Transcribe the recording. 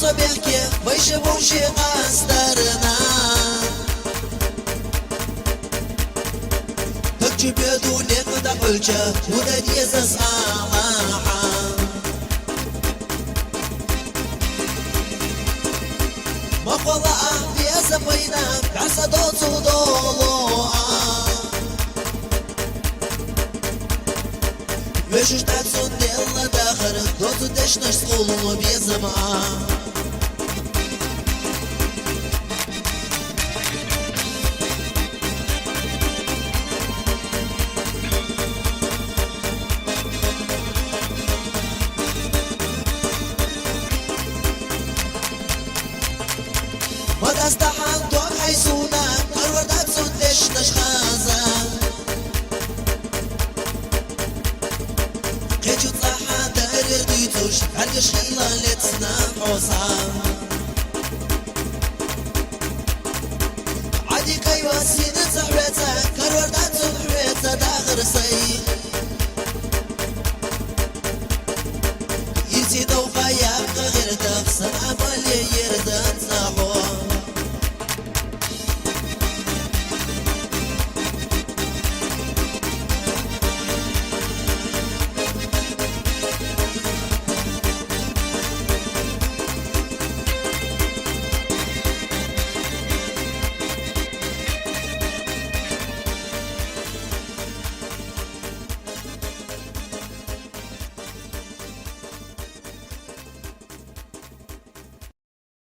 собяки, виживучі астерна. Так чебеду некуда пыльча, удать за самаха. Махвала веза пойна, каса до цудоло. Вешуш так сундела дахар, до цудеш наш скулу безама. ودستحان دور حيسونا كروردات سندش نشخازا قيجو تصحى دارر ديتوش هرقش خيلا لتسنا حوصا عادي كيواسين تحريتا كروردات سنحريتا داخر سي يزيدو